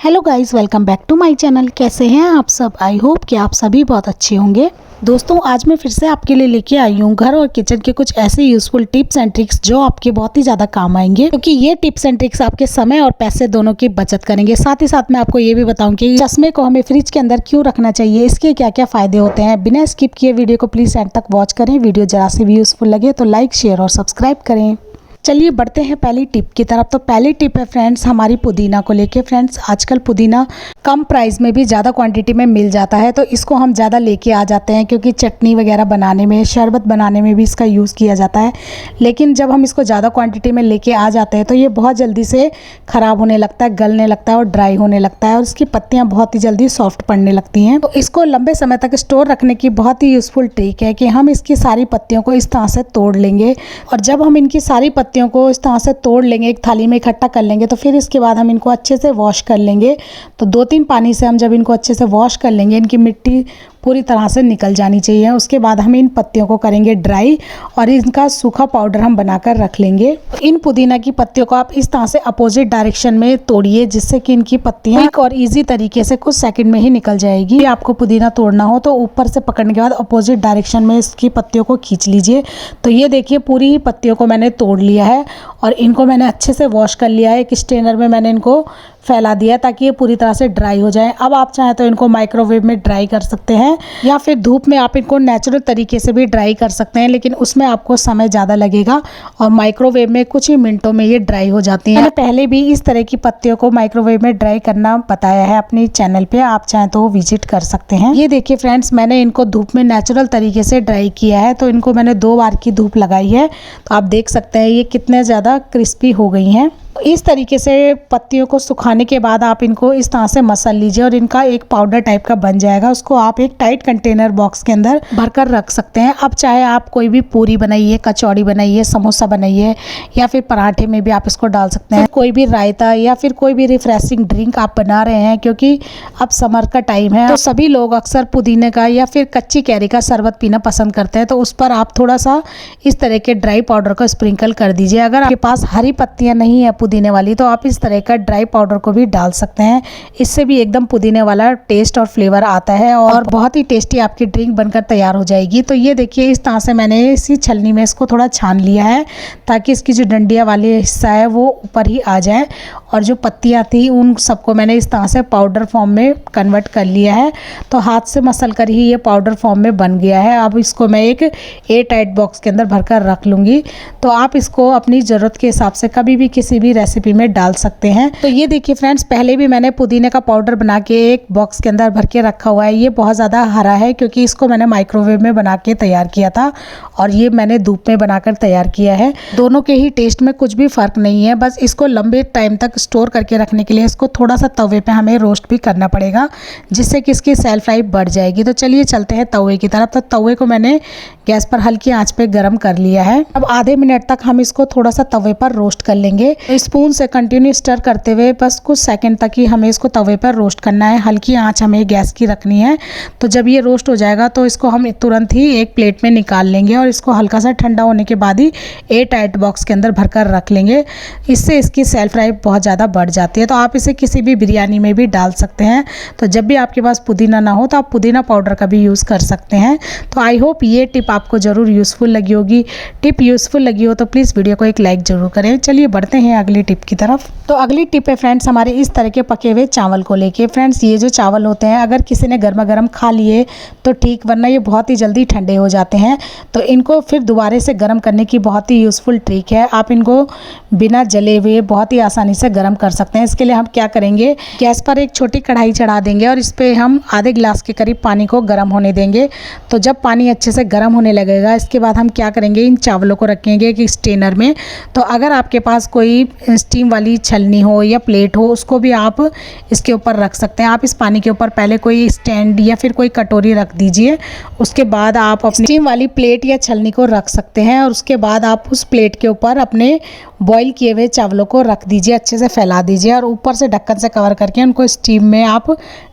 Hello guys, welcome back to my channel. कैसे हैं आप सब? आई होप कि आप सभी बहुत अच्छे होंगे। दोस्तों, आज मैं फिर से आपके लिए लेके आई हूँ घर और किचन के कुछ ऐसे यूजफुल टिप्स एंड ट्रिक्स जो आपके बहुत ही ज़्यादा काम आएंगे, क्योंकि ये टिप्स एंड ट्रिक्स आपके समय और पैसे दोनों की बचत करेंगे। साथ ही साथ मैं आपको ये भी बताऊँ कि चश्मे को हमें फ्रिज के अंदर क्यों रखना चाहिए, इसके क्या क्या फ़ायदे होते हैं। बिना स्किप किए वीडियो को प्लीज़ एंड तक वॉच करें। वीडियो जरा से भी यूज़फुल लगे तो लाइक, शेयर और सब्सक्राइब करें। चलिए बढ़ते हैं पहली टिप की तरफ। तो पहली टिप है फ्रेंड्स हमारी पुदीना को लेके। फ्रेंड्स, आजकल पुदीना कम प्राइस में भी ज़्यादा क्वांटिटी में मिल जाता है, तो इसको हम ज़्यादा लेके आ जाते हैं क्योंकि चटनी वगैरह बनाने में, शरबत बनाने में भी इसका यूज़ किया जाता है। लेकिन जब हम इसको ज़्यादा क्वांटिटी में लेके आ जाते हैं तो ये बहुत जल्दी से ख़राब होने लगता है, गलने लगता है और ड्राई होने लगता है और इसकी पत्तियाँ बहुत ही जल्दी सॉफ्ट पड़ने लगती हैं। तो इसको लंबे समय तक स्टोर रखने की बहुत ही यूज़फुल ट्रिक है कि हम इसकी सारी पत्तियों को इस तरह से तोड़ लेंगे, और जब हम इनकी सारी पत्तियों को इस तरह से तोड़ लेंगे, एक थाली में इकट्ठा कर लेंगे, तो फिर इसके बाद हम इनको अच्छे से वॉश कर लेंगे। तो 2-3 पानी से हम जब इनको अच्छे से वॉश कर लेंगे, इनकी मिट्टी पूरी तरह से निकल जानी चाहिए। उसके बाद हम इन पत्तियों को करेंगे ड्राई और इनका सूखा पाउडर हम बनाकर रख लेंगे। इन पुदीना की पत्तियों को आप इस तरह से अपोजिट डायरेक्शन में तोड़िए, जिससे कि इनकी पत्तियां एक और इजी तरीके से कुछ सेकंड में ही निकल जाएगी। आपको पुदीना तोड़ना हो तो ऊपर से पकड़ने के बाद अपोजिट डायरेक्शन में इसकी पत्तियों को खींच लीजिए। तो ये देखिए, पूरी ही पत्तियों को मैंने तोड़ लिया है और इनको मैंने अच्छे से वॉश कर लिया है। एक स्ट्रेनर में मैंने इनको फैला दिया ताकि ये पूरी तरह से ड्राई हो जाए। अब आप चाहें तो इनको माइक्रोवेव में ड्राई कर सकते हैं या फिर धूप में आप इनको नेचुरल तरीके से भी ड्राई कर सकते हैं, लेकिन उसमें आपको समय ज़्यादा लगेगा और माइक्रोवेव में कुछ ही मिनटों में ये ड्राई हो जाती हैं। मैंने पहले भी इस तरह की पत्तियों को माइक्रोवेव में ड्राई करना बताया है अपने चैनल पे, आप चाहें तो विजिट कर सकते हैं। ये देखिए फ्रेंड्स, मैंने इनको धूप में नेचुरल तरीके से ड्राई किया है। तो इनको मैंने 2 बार की धूप लगाई है, तो आप देख सकते हैं ये कितने ज़्यादा क्रिस्पी हो गई हैं। इस तरीके से पत्तियों को सुखाने के बाद आप इनको इस तरह से मसल लीजिए और इनका एक पाउडर टाइप का बन जाएगा। उसको आप एक टाइट कंटेनर बॉक्स के अंदर भरकर रख सकते हैं। अब चाहे आप कोई भी पूरी बनाइए, कचौड़ी बनाइए, समोसा बनाइए या फिर पराठे में भी आप इसको डाल सकते हैं। कोई भी रायता या फिर कोई भी रिफ्रेशिंग ड्रिंक आप बना रहे हैं, क्योंकि अब समर का टाइम है तो सभी लोग अक्सर पुदीने का या फिर कच्ची कैरी का शरबत पीना पसंद करते हैं। तो उस पर आप थोड़ा सा इस तरह के ड्राई पाउडर को स्प्रिंकल कर दीजिए। अगर आपके पास हरी पत्तियाँ नहीं है पुदीने वाली, तो आप इस तरह का ड्राई पाउडर को भी डाल सकते हैं। इससे भी एकदम पुदीने वाला टेस्ट और फ्लेवर आता है और बहुत ही टेस्टी आपकी ड्रिंक बनकर तैयार हो जाएगी। तो ये देखिए, इस तरह से मैंने इसी छलनी में इसको थोड़ा छान लिया है ताकि इसकी जो डंडिया वाली हिस्सा है वो ऊपर ही आ जाए, और जो पत्तियां थी उन सबको मैंने इस तरह से पाउडर फॉर्म में कन्वर्ट कर लिया है। तो हाथ से मसल कर ही ये पाउडर फॉर्म में बन गया है। अब इसको मैं एक एयर टाइट बॉक्स के अंदर भरकर रख लूँगी। तो आप इसको अपनी ज़रूरत के हिसाब से कभी भी किसी भी रेसिपी में डाल सकते हैं। तो ये देखिए फ्रेंड्स, पहले भी मैंने पुदीने का पाउडर बना के एक बॉक्स के अंदर भर के रखा हुआ है। ये बहुत ज़्यादा हरा है क्योंकि इसको मैंने माइक्रोवेव में बना के तैयार किया था और ये मैंने धूप में बनाकर तैयार किया है। दोनों के ही टेस्ट में कुछ भी फ़र्क नहीं है, बस इसको लंबे टाइम तक स्टोर करके रखने के लिए इसको थोड़ा सा तवे पे हमें रोस्ट भी करना पड़ेगा, जिससे कि इसकी सेल्फ लाइफ बढ़ जाएगी। तो चलिए चलते हैं तवे की तरफ। तो तवे को मैंने गैस पर हल्की आंच पे गर्म कर लिया है। अब आधे मिनट तक हम इसको थोड़ा सा तवे पर रोस्ट कर लेंगे। तो स्पून से कंटिन्यू स्टर करते हुए बस कुछ सेकंड तक ही हमें इसको तवे पर रोस्ट करना है। हल्की आंच हमें गैस की रखनी है। तो जब ये रोस्ट हो जाएगा तो इसको हम तुरंत ही एक प्लेट में निकाल लेंगे और इसको हल्का सा ठंडा होने के बाद ही एयर टाइट बॉक्स के अंदर भरकर रख लेंगे। इससे इसकी सेल्फ लाइफ बहुत ज़्यादा बढ़ जाती है। तो आप इसे किसी भी बिरयानी में भी डाल सकते हैं। तो जब भी आपके पास पुदीना ना हो तो आप पुदीना पाउडर का भी यूज़ कर सकते हैं। तो आई होप ये टिप आपको ज़रूर यूज़फुल लगी होगी। टिप यूज़फुल लगी हो तो प्लीज़ वीडियो को एक लाइक ज़रूर करें। चलिए बढ़ते हैं अगली टिप की तरफ। तो अगली टिप है फ्रेंड्स हमारे इस तरह के पके हुए चावल को लेके। फ्रेंड्स, ये जो चावल होते हैं, अगर किसी ने गर्मा गर्म खा लिए तो ठीक, वरना ये बहुत ही जल्दी ठंडे हो जाते हैं। तो इनको फिर दोबारा से गर्म करने की बहुत ही यूज़फुल ट्रिक है। आप इनको बिना जले हुए बहुत ही आसानी से गर्म कर सकते हैं। इसके लिए हम क्या करेंगे, गैस पर एक छोटी कढ़ाई चढ़ा देंगे और इस पर हम आधे गिलास के करीब पानी को गर्म होने देंगे। तो जब पानी अच्छे से गर्म होने लगेगा, इसके बाद हम क्या करेंगे, इन चावलों को रखेंगे एक स्ट्रेनर में। तो अगर आपके पास कोई स्टीम वाली छलनी हो या प्लेट हो, उसको भी आप इसके ऊपर रख सकते हैं। आप इस पानी के ऊपर पहले कोई स्टैंड या फिर कोई कटोरी रख दीजिए। उसके बाद आप अपनी स्टीम वाली प्लेट या छलनी को रख सकते हैं और उसके बाद आप उस प्लेट के ऊपर अपने बॉईल किए हुए चावलों को रख दीजिए। अच्छे से फैला दीजिए और ऊपर से ढक्कन से कवर करके उनको स्टीम में आप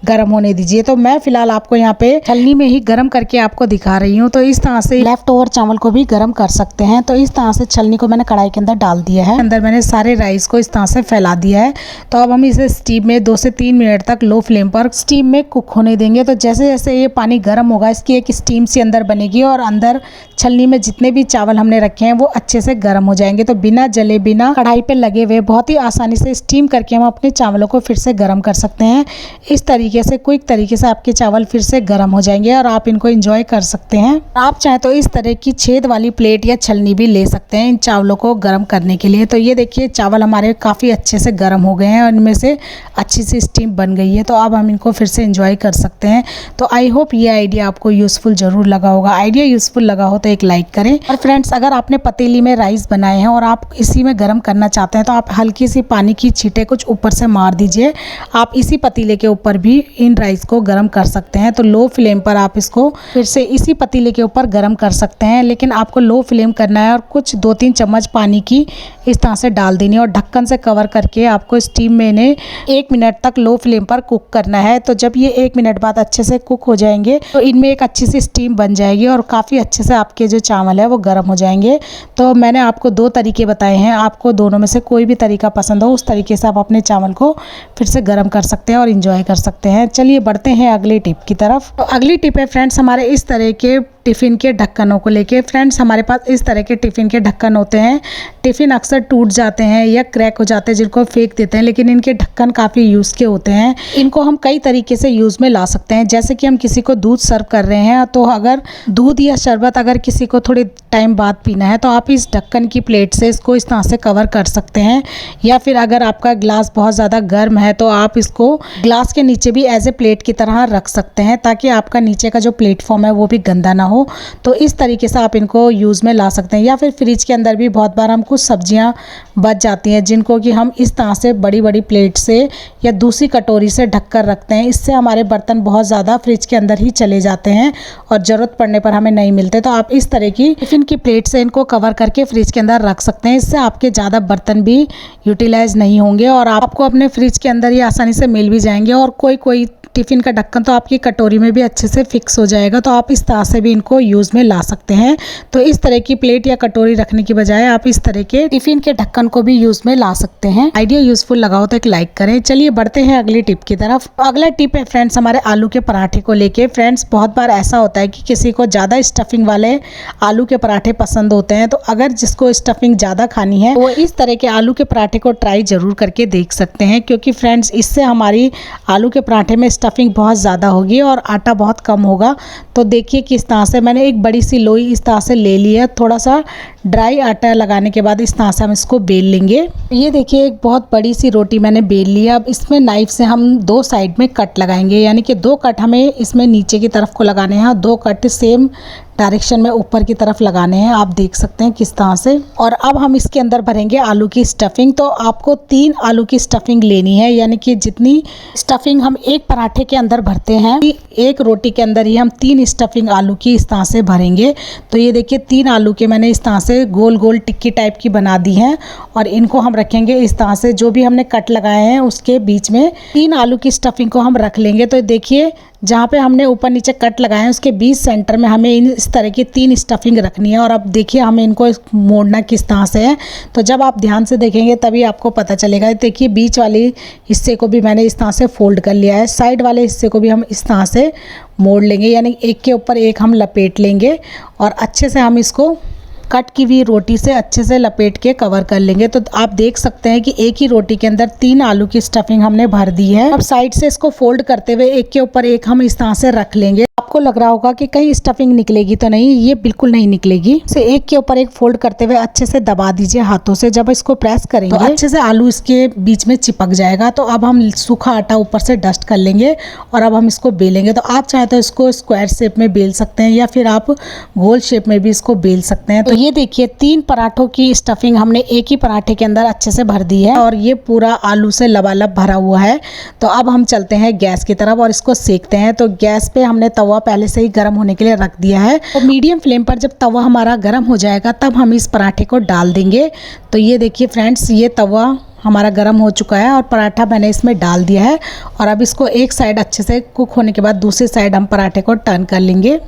गर्म होने दीजिए। तो मैं फिलहाल आपको यहाँ पे छलनी में ही गर्म करके आपको दिखा रही हूँ। तो इस तरह से लेफ्ट ओवर चावल को भी गर्म कर सकते हैं। तो इस तरह से छलनी को मैंने कढ़ाई के अंदर डाल दिया है, अंदर मैंने सारे राइस को इस तरह से फैला दिया है। तो अब हम इसे स्टीम में 2 से 3 मिनट तक लो फ्लेम पर स्टीम में कुक होने देंगे। तो जैसे जैसे ये पानी गर्म होगा इसकी एक स्टीम सी अंदर बनेगी और अंदर छलनी में जितने भी चावल हमने रखे हैं वो अच्छे से गर्म हो जाएंगे। तो बिना जले, बिना कढ़ाई पे लगे हुए बहुत ही आसानी से स्टीम करके हम अपने चावलों को फिर से गर्म कर सकते हैं। इस तरीके से क्विक तरीके से आपके चावल फिर से गर्म हो जाएंगे और आप इनको एंजॉय कर सकते हैं। आप चाहें तो इस तरह की छेद वाली प्लेट या छलनी भी ले सकते हैं इन चावलों को गर्म करने के लिए। तो ये देखिए चावल हमारे काफ़ी अच्छे से गर्म हो गए हैं और इनमें से अच्छी सी स्टीम बन गई है। तो अब हम इनको फिर से एंजॉय कर सकते हैं। तो आई होप ये आइडिया आपको यूज़फुल ज़रूर लगा होगा। आइडिया यूज़फुल लगा हो तो एक लाइक करें। और फ्रेंड्स, अगर आपने पतीली में राइस बनाए हैं और आप इसी में गर्म करना चाहते हैं तो आप हल्की सी पानी की छींटे कुछ ऊपर से मार दीजिए। आप इसी पतीले के ऊपर भी इन राइस को गर्म कर सकते हैं। तो लो फ्लेम पर आप इसको फिर से इसी पतीले के ऊपर गर्म कर सकते हैं, लेकिन आपको लो फ्लेम करना है और कुछ 2-3 चम्मच पानी की इस तरह से डाल देनी है और ढक्कन से कवर करके आपको स्टीम में इन्हें 1 मिनट तक लो फ्लेम पर कुक करना है। तो जब ये 1 मिनट बाद अच्छे से कुक हो जाएंगे तो इनमें एक अच्छी सी स्टीम बन जाएगी और काफ़ी अच्छे से आपके जो चावल है वो गर्म हो जाएंगे। तो मैंने आपको 2 तरीके बताए हैं, आपको दोनों में से कोई भी तरीका पसंद हो उस तरीके से आप अपने चावल को फिर से गर्म कर सकते हैं और इंजॉय कर सकते हैं। चलिए बढ़ते हैं अगली टिप की तरफ। तो अगली टिप है फ्रेंड्स हमारे इस तरह के टिफ़िन के ढक्कनों को लेके। फ्रेंड्स, हमारे पास इस तरह के टिफ़िन के ढक्कन होते हैं। टिफ़िन अक्सर टूट जाते हैं या क्रैक हो जाते हैं जिनको फेंक देते हैं, लेकिन इनके ढक्कन काफ़ी यूज़ के होते हैं। इनको हम कई तरीके से यूज़ में ला सकते हैं। जैसे कि हम किसी को दूध सर्व कर रहे हैं तो अगर दूध या शरबत अगर किसी को थोड़ी टाइम बाद पीना है तो आप इस ढक्कन की प्लेट से इसको इस तरह से कवर कर सकते हैं। या फिर अगर आपका ग्लास बहुत ज़्यादा गर्म है तो आप इसको ग्लास के नीचे भी एज ए प्लेट की तरह रख सकते हैं ताकि आपका नीचे का जो प्लेटफॉर्म है वो भी गंदा ना हो। तो इस तरीके से आप इनको यूज़ में ला सकते हैं। या फिर फ्रिज के अंदर भी बहुत बार हम कुछ सब्जियां बच जाती हैं जिनको कि हम इस तरह से बड़ी बड़ी प्लेट से या दूसरी कटोरी से ढक कर रखते हैं। इससे हमारे बर्तन बहुत ज़्यादा फ्रिज के अंदर ही चले जाते हैं और ज़रूरत पड़ने पर हमें नहीं मिलते। तो आप इस तरह की टिफ़िन की प्लेट से इनको कवर करके फ्रिज के अंदर रख सकते हैं। इससे आपके ज़्यादा बर्तन भी यूटिलाइज नहीं होंगे और आपको अपने फ्रिज के अंदर ही आसानी से मिल भी जाएंगे। और कोई टिफ़िन का ढक्कन तो आपकी कटोरी में भी अच्छे से फिक्स हो जाएगा। तो आप इस तरह से भी इनको यूज़ में ला सकते हैं। तो इस तरह की प्लेट या कटोरी रखने की बजाय आप इस तरह के टिफ़िन के ढक्कन को भी यूज़ में ला सकते हैं। आइडिया यूज़फुल लगा हो तो एक लाइक करें। चलिए बढ़ते हैं अगली टिप की तरफ। अगला टिप है फ्रेंड्स हमारे आलू के पराठे को लेके। फ्रेंड्स, बहुत बार ऐसा होता है कि किसी को ज़्यादा स्टफिंग वाले आलू के पराठे पसंद होते हैं। तो अगर जिसको स्टफिंग ज़्यादा खानी है वो इस तरह के आलू के पराठे को ट्राई ज़रूर करके देख सकते हैं, क्योंकि फ्रेंड्स इससे हमारी आलू के पराठे में स्टफिंग बहुत ज़्यादा होगी और आटा बहुत कम होगा। तो देखिए किस तरह से मैंने एक बड़ी सी लोई इस तरह से ले ली है। थोड़ा सा ड्राई आटा लगाने के बाद इस तरह से हम इसको बेल लेंगे। ये देखिए एक बहुत बड़ी सी रोटी मैंने बेल ली है। अब इसमें नाइफ से हम 2 साइड में कट लगाएंगे, यानी कि 2 कट हमें इसमें नीचे की तरफ को लगाने हैं, 2 कट सेम डायरेक्शन में ऊपर की तरफ लगाने हैं। आप देख सकते हैं किस तरह से। और अब हम इसके अंदर भरेंगे आलू की स्टफिंग। तो आपको 3 आलू की स्टफिंग लेनी है, यानी कि जितनी स्टफिंग हम एक पराठे के अंदर भरते हैं एक रोटी के अंदर ही हम 3 स्टफिंग आलू की इस तरह से भरेंगे। तो ये देखिए 3 आलू के मैंने इस तरह से गोल गोल टिक्की टाइप की बना दी है और इनको हम रखेंगे इस तरह से। जो भी हमने कट लगाए हैं उसके बीच में 3 आलू की स्टफिंग को हम रख लेंगे। तो देखिए जहाँ पे हमने ऊपर नीचे कट लगाए हैं उसके बीच सेंटर में हमें इस तरह की 3 स्टफिंग रखनी है। और अब देखिए हमें इनको मोड़ना किस तरह से है। तो जब आप ध्यान से देखेंगे तभी आपको पता चलेगा। देखिए बीच वाले हिस्से को भी मैंने इस तरह से फोल्ड कर लिया है, साइड वाले हिस्से को भी हम इस तरह से मोड़ लेंगे, यानी एक के ऊपर एक हम लपेट लेंगे और अच्छे से हम इसको कट की हुई रोटी से अच्छे से लपेट के कवर कर लेंगे। तो आप देख सकते हैं कि एक ही रोटी के अंदर 3 आलू की स्टफिंग हमने भर दी है। अब साइड से इसको फोल्ड करते हुए एक के ऊपर एक हम इस तरह से रख लेंगे। आपको लग रहा होगा कि कहीं स्टफिंग निकलेगी, तो नहीं, ये बिल्कुल नहीं निकलेगी। इसे एक के ऊपर एक फोल्ड करते हुए अच्छे से दबा दीजिए हाथों से। जब इसको प्रेस करेंगे तो अच्छे से आलू इसके बीच में चिपक जाएगा। तो अब हम सूखा आटा ऊपर से डस्ट कर लेंगे और अब हम इसको बेलेंगे। तो आप चाहे तो इसको स्क्वायर शेप में बेल सकते हैं या फिर आप गोल शेप में भी इसको बेल सकते हैं। तो ये देखिए 3 पराठों की स्टफिंग हमने एक ही पराठे के अंदर अच्छे से भर दी है और ये पूरा आलू से लबालब भरा हुआ है। तो अब हम चलते हैं गैस की तरफ और इसको सेकते हैं। तो गैस पे हमने तवा पहले से ही गर्म होने के लिए रख दिया है। तो मीडियम फ्लेम पर जब तवा हमारा गर्म हो जाएगा तब हम इस पराठे को डाल देंगे। तो ये देखिए फ्रेंड्स, ये तवा हमारा गर्म हो चुका है और पराठा मैंने इसमें डाल दिया है। और अब इसको एक साइड अच्छे से कुक होने के बाद दूसरी साइड हम पराठे को टर्न कर लेंगे।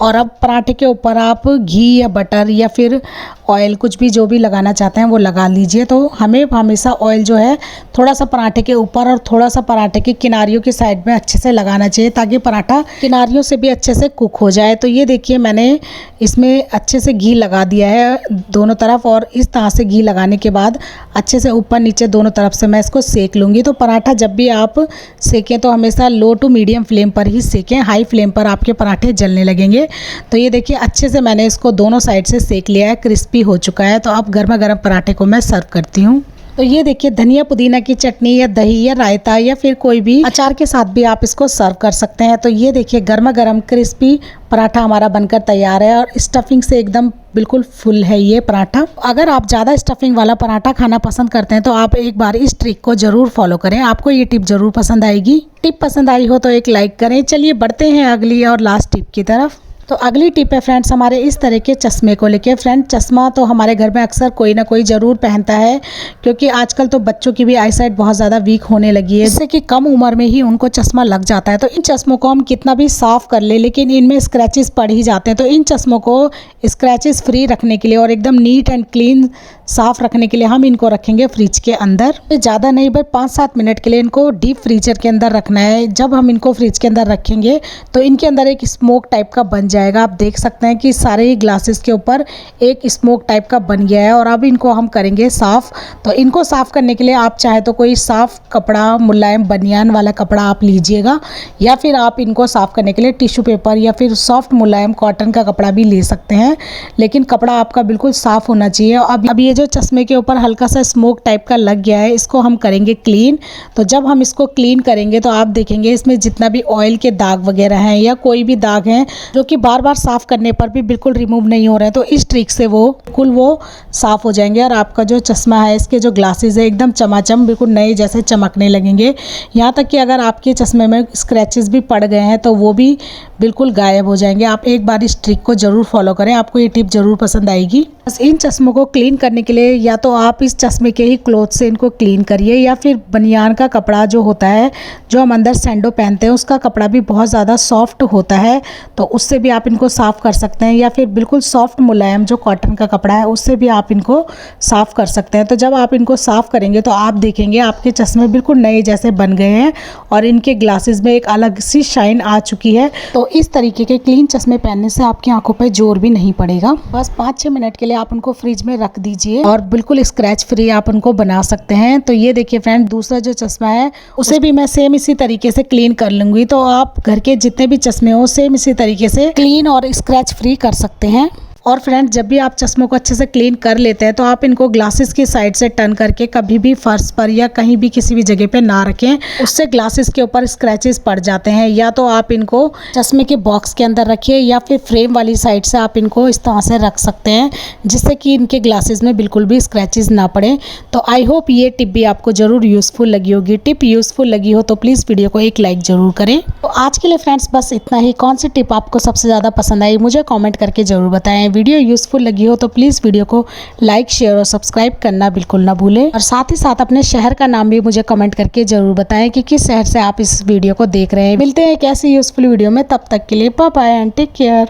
और अब पराठे के ऊपर आप घी या बटर या फिर ऑयल कुछ भी जो भी लगाना चाहते हैं वो लगा लीजिए। तो हमें हमेशा ऑयल जो है थोड़ा सा पराठे के ऊपर और थोड़ा सा पराठे की किनारियों की साइड में अच्छे से लगाना चाहिए, ताकि पराठा किनारियों से भी अच्छे से कुक हो जाए। तो ये देखिए मैंने इसमें अच्छे से घी लगा दिया है दोनों तरफ, और इस तरह से घी लगाने के बाद अच्छे से ऊपर नीचे दोनों तरफ से मैं इसको सेक लूँगी। तो पराठा जब भी आप सेकें तो हमेशा लो टू मीडियम फ्लेम पर ही सेकें, हाई फ्लेम पर आपके पराठे जलने लगेंगे। तो ये देखिए अच्छे से मैंने इसको दोनों साइड से सेक लिया है, क्रिस्पी हो चुका है। तो अब गर्मा गर्म पराठे को मैं सर्व करती हूँ। तो ये देखिए धनिया पुदीना की चटनी या दही या रायता या फिर कोई भी अचार के साथ भी आप इसको सर्व कर सकते हैं। तो ये देखिए गर्मा गर्म क्रिस्पी पराठा हमारा बनकर तैयार है, और स्टफिंग से एकदम बिल्कुल फुल है ये पराठा। अगर आप ज़्यादा स्टफिंग वाला पराठा खाना पसंद करते हैं तो आप एक बार इस ट्रिक को ज़रूर फॉलो करें, आपको ये टिप ज़रूर पसंद आएगी। टिप पसंद आई हो तो एक लाइक करें। चलिए बढ़ते हैं अगली और लास्ट टिप की तरफ। तो अगली टिप है फ्रेंड्स हमारे इस तरह के चश्मे को लेके। फ्रेंड चश्मा तो हमारे घर में अक्सर कोई ना कोई ज़रूर पहनता है, क्योंकि आजकल तो बच्चों की भी आईसाइट बहुत ज़्यादा वीक होने लगी है, जिससे कि कम उम्र में ही उनको चश्मा लग जाता है। तो इन चश्मों को हम कितना भी साफ़ कर ले लेकिन इनमें स्क्रैचेस पड़ ही जाते हैं। तो इन चश्मों को स्क्रैचेस फ्री रखने के लिए और एकदम नीट एंड क्लीन साफ़ रखने के लिए हम इनको रखेंगे फ्रिज के अंदर। ज़्यादा नहीं बस 5-7 मिनट के लिए इनको डीप फ्रीजर के अंदर रखना है। जब हम इनको फ्रिज के अंदर रखेंगे तो इनके अंदर एक स्मोक टाइप का बन जाएगा। आप देख सकते हैं कि सारे ही ग्लासेस के ऊपर एक स्मोक टाइप का बन गया है। और अब इनको हम करेंगे साफ़। तो इनको साफ़ करने के लिए आप चाहे तो कोई साफ़ कपड़ा, मुलायम बनियान वाला कपड़ा आप लीजिएगा, या फिर आप इनको साफ़ करने के लिए टिश्यू पेपर या फिर सॉफ्ट मुलायम कॉटन का कपड़ा भी ले सकते हैं, लेकिन कपड़ा आपका बिल्कुल साफ़ होना चाहिए। अब ये जो चश्मे के ऊपर हल्का सा स्मोक टाइप का लग गया है, इसको हम करेंगे क्लीन। तो जब हम इसको क्लीन करेंगे तो आप देखेंगे इसमें जितना भी ऑयल के दाग वगैरह हैं या कोई भी दाग हैं जो कि बार बार साफ़ करने पर भी बिल्कुल रिमूव नहीं हो रहे हैं, तो इस ट्रिक से वो बिल्कुल वो साफ़ हो जाएंगे। और आपका जो चश्मा है, इसके जो ग्लासेस है एकदम चमाचम बिल्कुल नए जैसे चमकने लगेंगे। यहाँ तक कि अगर आपके चश्मे में स्क्रैचेस भी पड़ गए हैं तो वो भी बिल्कुल गायब हो जाएंगे। आप एक बार इस ट्रिक को ज़रूर फॉलो करें, आपको ये टिप ज़रूर पसंद आएगी। बस इन चश्मों को क्लीन करने के लिए या तो आप इस चश्मे के ही क्लॉथ से इनको क्लीन करिए, या फिर बनियान का कपड़ा जो होता है, जो हम अंदर सैंडो पहनते हैं, उसका कपड़ा भी बहुत ज़्यादा सॉफ्ट होता है, तो उससे भी आप इनको साफ़ कर सकते हैं। या फिर बिल्कुल सॉफ्ट मुलायम जो कॉटन का कपड़ा है उससे भी आप इनको साफ़ कर सकते हैं। तो जब आप इनको साफ़ करेंगे तो आप देखेंगे आपके चश्मे बिल्कुल नए जैसे बन गए हैं और इनके ग्लासेस में एक अलग सी शाइन आ चुकी है। तो इस तरीके के क्लीन चश्मे पहनने से आपकी आंखों पर जोर भी नहीं पड़ेगा। बस 5-6 मिनट के लिए आप उनको फ्रिज में रख दीजिए और बिल्कुल स्क्रैच फ्री आप उनको बना सकते हैं। तो ये देखिए फ्रेंड, दूसरा जो चश्मा है उसे भी मैं सेम इसी तरीके से क्लीन कर लूँगी। तो आप घर के जितने भी चश्मे हो सेम इसी तरीके से क्लीन और स्क्रैच फ्री कर सकते हैं। और फ्रेंड्स, जब भी आप चश्मों को अच्छे से क्लीन कर लेते हैं तो आप इनको ग्लासेस की साइड से टर्न करके कभी भी फर्श पर या कहीं भी किसी भी जगह पे ना रखें, उससे ग्लासेस के ऊपर स्क्रैचेस पड़ जाते हैं। या तो आप इनको चश्मे के बॉक्स के अंदर रखिए या फिर फ्रेम वाली साइड से आप इनको इस तरह से रख सकते हैं, जिससे कि इनके ग्लासेस में बिल्कुल भी स्क्रैचेस ना पड़े। तो आई होप ये टिप भी आपको ज़रूर यूज़फुल लगी होगी। टिप यूज़फुल लगी हो तो प्लीज़ वीडियो को एक लाइक ज़रूर करें। तो आज के लिए फ्रेंड्स बस इतना ही। कौन सी टिप आपको सबसे ज़्यादा पसंद आई मुझे कॉमेंट करके ज़रूर बताएं। वीडियो यूज़फुल लगी हो तो प्लीज़ वीडियो को लाइक, शेयर और सब्सक्राइब करना बिल्कुल ना भूलें। और साथ ही साथ अपने शहर का नाम भी मुझे कमेंट करके ज़रूर बताएं कि किस शहर से आप इस वीडियो को देख रहे हैं। मिलते हैं एक ऐसी यूज़फुल वीडियो में, तब तक के लिए bye bye and take care.